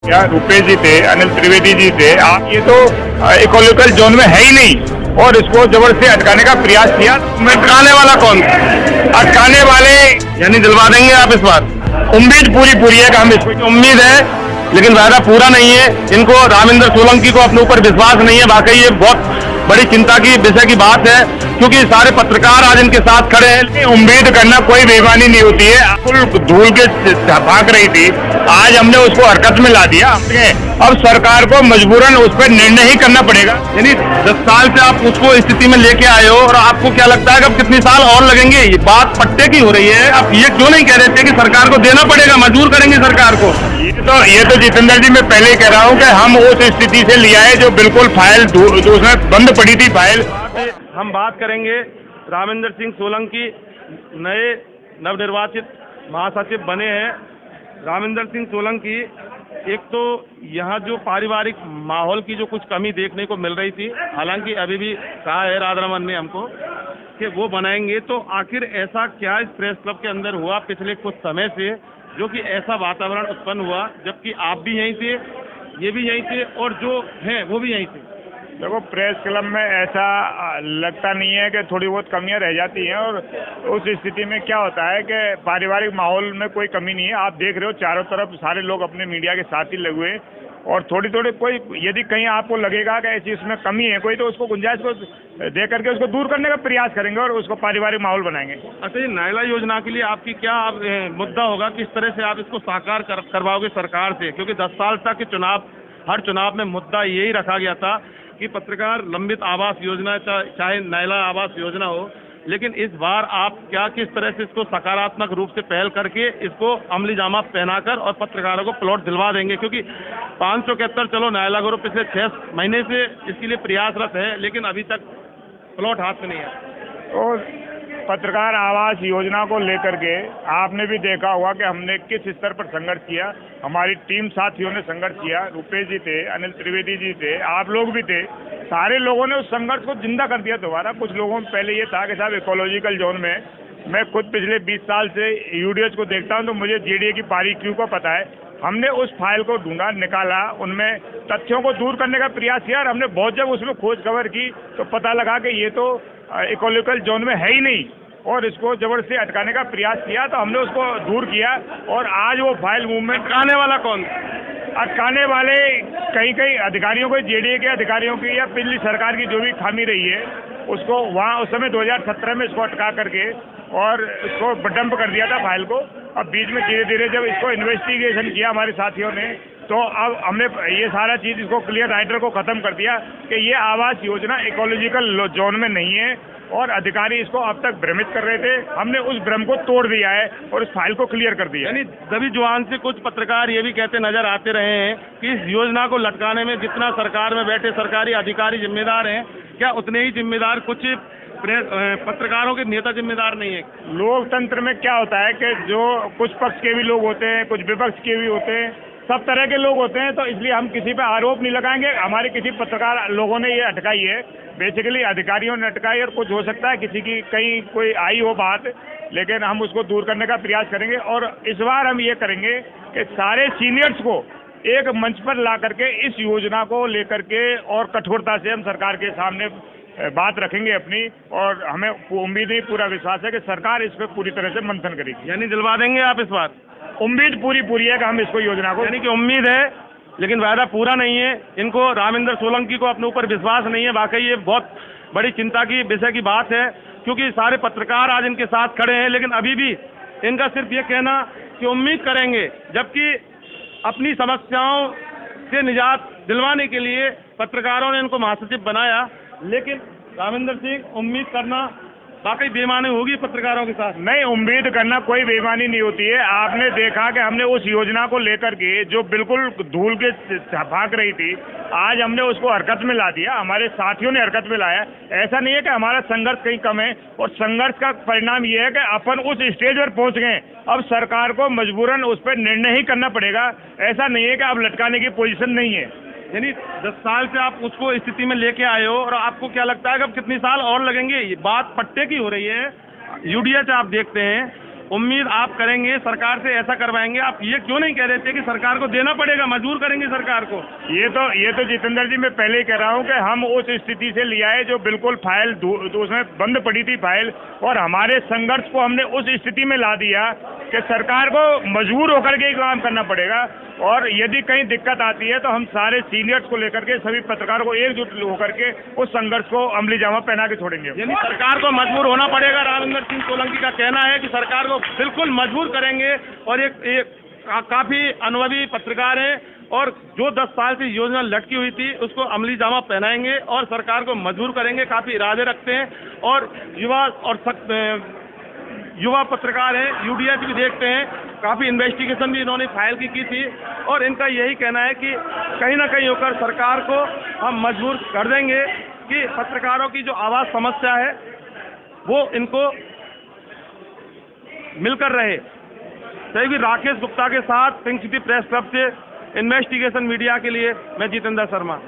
क्या रुपेश जी थे, अनिल त्रिवेदी जी थे, आप ये तो इकोलॉजिकल जोन में है ही नहीं और इसको जबरदस्ती अटकाने का प्रयास किया। अटकाने वाला कौन? अटकाने वाले यानी दिलवा देंगे आप इस बार? उम्मीद पूरी है कि हम इसको उम्मीद है लेकिन वादा पूरा नहीं है। इनको रामेंद्र सोलंकी को अपने ऊपर विश्वास नहीं है। वाकई ये बहुत बड़ी चिंता की विषय की बात है क्योंकि सारे पत्रकार आज इनके साथ खड़े हैं। उम्मीद करना कोई बेईमानी नहीं होती है। फुल धूल के भाग रही थी, आज हमने उसको हरकत में ला दिया। अब सरकार को मजबूरन उस पर निर्णय ही करना पड़ेगा। यानी 10 साल से आप उसको स्थिति में लेके आए हो और आपको क्या लगता है कि अब कितने साल और लगेंगे? ये बात पट्टे की हो रही है। आप ये क्यों नहीं कह रहे थे कि सरकार को देना पड़ेगा, मजबूर करेंगे सरकार को? ये तो जितेंद्र जी मैं पहले ही कह रहा हूँ कि हम उस स्थिति से लिया है जो बिल्कुल फाइल उसमें बंद पड़ी थी फाइल। हम बात करेंगे रामेंद्र सिंह सोलंकी नए नवनिर्वाचित महासचिव बने हैं। रामेंद्र सिंह सोलंकी, एक तो यहाँ जो पारिवारिक माहौल की जो कुछ कमी देखने को मिल रही थी, हालांकि अभी भी कहा है राधारमन ने हमको कि वो बनाएंगे, तो आखिर ऐसा क्या इस प्रेस क्लब के अंदर हुआ पिछले कुछ समय से जो कि ऐसा वातावरण उत्पन्न हुआ, जबकि आप भी यहीं थे, ये भी यहीं थे और जो हैं वो भी यहीं थे? देखो, प्रेस क्लब में ऐसा लगता नहीं है कि थोड़ी बहुत कमियां रह जाती हैं और उस स्थिति में क्या होता है कि पारिवारिक माहौल में कोई कमी नहीं है। आप देख रहे हो चारों तरफ सारे लोग अपने मीडिया के साथ ही लगे हुए और थोड़ी कोई यदि कहीं आपको लगेगा कि ऐसी उसमें कमी है कोई, तो उसको गुंजाइश को दे करके उसको दूर करने का प्रयास करेंगे और उसको पारिवारिक माहौल बनाएंगे। अच्छा, ये नायला योजना के लिए आपकी क्या मुद्दा होगा? किस तरह से आप इसको साकार करवाओगे सरकार से? क्योंकि 10 साल तक के हर चुनाव में मुद्दा यही रखा गया था कि पत्रकार लंबित आवास योजना, चाहे नायला आवास योजना हो, लेकिन इस बार आप क्या किस तरह से इसको सकारात्मक रूप से पहल करके इसको अमली जामा पहनाकर और पत्रकारों को प्लॉट दिलवा देंगे? क्योंकि 571 चलो नायला ग्रुप पिछले 6 महीने से इसके लिए प्रयासरत है, लेकिन अभी तक प्लॉट हाथ में नहीं है। तो पत्रकार आवास योजना को लेकर के आपने भी देखा होगा कि हमने किस स्तर पर संघर्ष किया। हमारी टीम साथियों ने संघर्ष किया, रुपेश जी थे, अनिल त्रिवेदी जी थे, आप लोग भी थे, सारे लोगों ने उस संघर्ष को जिंदा कर दिया दोबारा। कुछ लोगों में पहले ये था कि साहब इकोलॉजिकल जोन में, मैं खुद पिछले 20 साल से यूडीएच को देखता हूँ तो मुझे जेडीए की बारीकियों का पता है। हमने उस फाइल को ढूंढा, निकाला, उनमें तथ्यों को दूर करने का प्रयास किया और हमने बहुत जब उसमें खोज खबर की तो पता लगा कि ये तो इकोलॉजिकल जोन में है ही नहीं और इसको जबरदस्ती अटकाने का प्रयास किया, तो हमने उसको दूर किया और आज वो फाइल मूवमेंट। अटकाने वाला कौन? अटकाने वाले कई अधिकारियों को, जेडीए के अधिकारियों की या पिछली सरकार की जो भी खामी रही है उसको वहाँ उस समय 2017 में इसको अटका करके और इसको डंप कर दिया था फाइल को। अब बीच में धीरे धीरे जब इसको इन्वेस्टिगेशन किया हमारे साथियों ने, तो अब हमने ये सारा चीज़ इसको क्लियर राइटर को ख़त्म कर दिया कि ये आवास योजना इकोलॉजिकल जोन में नहीं है और अधिकारी इसको अब तक भ्रमित कर रहे थे। हमने उस भ्रम को तोड़ दिया है और इस फाइल को क्लियर कर दिया। यानी दबी जुबान से कुछ पत्रकार ये भी कहते नजर आते रहे हैं कि इस योजना को लटकाने में जितना सरकार में बैठे सरकारी अधिकारी जिम्मेदार हैं, क्या उतने ही जिम्मेदार कुछ पत्रकारों के नेता जिम्मेदार नहीं है? लोकतंत्र में क्या होता है कि जो कुछ पक्ष के भी लोग होते हैं, कुछ विपक्ष के भी होते हैं, सब तरह के लोग होते हैं, तो इसलिए हम किसी पे आरोप नहीं लगाएंगे। हमारे किसी पत्रकार लोगों ने ये अटकाई है, बेसिकली अधिकारियों ने अटकाई और कुछ हो सकता है किसी की कहीं कोई आई हो बात, लेकिन हम उसको दूर करने का प्रयास करेंगे और इस बार हम ये करेंगे कि सारे सीनियर्स को एक मंच पर ला करके इस योजना को लेकर के और कठोरता से हम सरकार के सामने बात रखेंगे अपनी, और हमें उम्मीद ही पूरा विश्वास है कि सरकार इस पर पूरी तरह से मंथन करेगी। यानी दिलवा देंगे आप इस बार? उम्मीद पूरी है कि हम इसको योजना को, यानी कि उम्मीद है लेकिन वादा पूरा नहीं है। इनको रामेंद्र सोलंकी को अपने ऊपर विश्वास नहीं है। वाकई ये बहुत बड़ी चिंता की विषय की बात है क्योंकि सारे पत्रकार आज इनके साथ खड़े हैं, लेकिन अभी भी इनका सिर्फ ये कहना कि उम्मीद करेंगे, जबकि अपनी समस्याओं से निजात दिलवाने के लिए पत्रकारों ने इनको महासचिव बनाया। लेकिन रामेंद्र सिंह, उम्मीद करना वाकई बेईमानी होगी पत्रकारों के साथ? नहीं, उम्मीद करना कोई बेईमानी नहीं होती है। आपने देखा कि हमने उस योजना को लेकर के जो बिल्कुल धूल के भाग रही थी, आज हमने उसको हरकत में ला दिया, हमारे साथियों ने हरकत में लाया। ऐसा नहीं है कि हमारा संघर्ष कहीं कम है और संघर्ष का परिणाम ये है कि अपन उस स्टेज पर पहुंच गए। अब सरकार को मजबूरन उस पर निर्णय ही करना पड़ेगा। ऐसा नहीं है कि अब लटकाने की पोजीशन नहीं है। यानी 10 साल से आप उसको स्थिति में लेके आए हो और आपको क्या लगता है कि अब कितने साल और लगेंगे? ये बात पट्टे की हो रही है। यूडीएच आप देखते हैं उम्मीद आप करेंगे सरकार से, ऐसा करवाएंगे। आप ये क्यों नहीं कह रहे थे कि सरकार को देना पड़ेगा, मजबूर करेंगे सरकार को? ये तो जितेंद्र जी मैं पहले ही कह रहा हूँ कि हम उस स्थिति से लिया है जो बिल्कुल फाइल उसमें बंद पड़ी थी फाइल, और हमारे संघर्ष को हमने उस स्थिति में ला दिया कि सरकार को मजबूर होकर के काम करना पड़ेगा। और यदि कहीं दिक्कत आती है तो हम सारे सीनियर्स को लेकर के, सभी पत्रकारों को एकजुट होकर के उस संघर्ष को अमली जामा पहना के छोड़ेंगे। यानी सरकार को मजबूर होना पड़ेगा। रामविंदर सिंह सोलंकी का कहना है कि सरकार को बिल्कुल मजबूर करेंगे, और एक काफी अनुभवी पत्रकार हैं, और जो 10 साल से योजना लटकी हुई थी उसको अमली जामा पहनाएंगे और सरकार को मजबूर करेंगे। काफी इरादे रखते हैं, और युवा पत्रकार हैं, यूडीएच भी देखते हैं, काफी इन्वेस्टिगेशन भी इन्होंने फाइल की थी, और इनका यही कहना है कि कहीं ना कहीं होकर सरकार को हम मजबूर कर देंगे कि पत्रकारों की जो आवाज समस्या है वो इनको मिलकर रहे। सहयोगी राकेश गुप्ता के साथ पिंक सिटी प्रेस क्लब से इन्वेस्टिगेशन मीडिया के लिए मैं जितेंद्र शर्मा।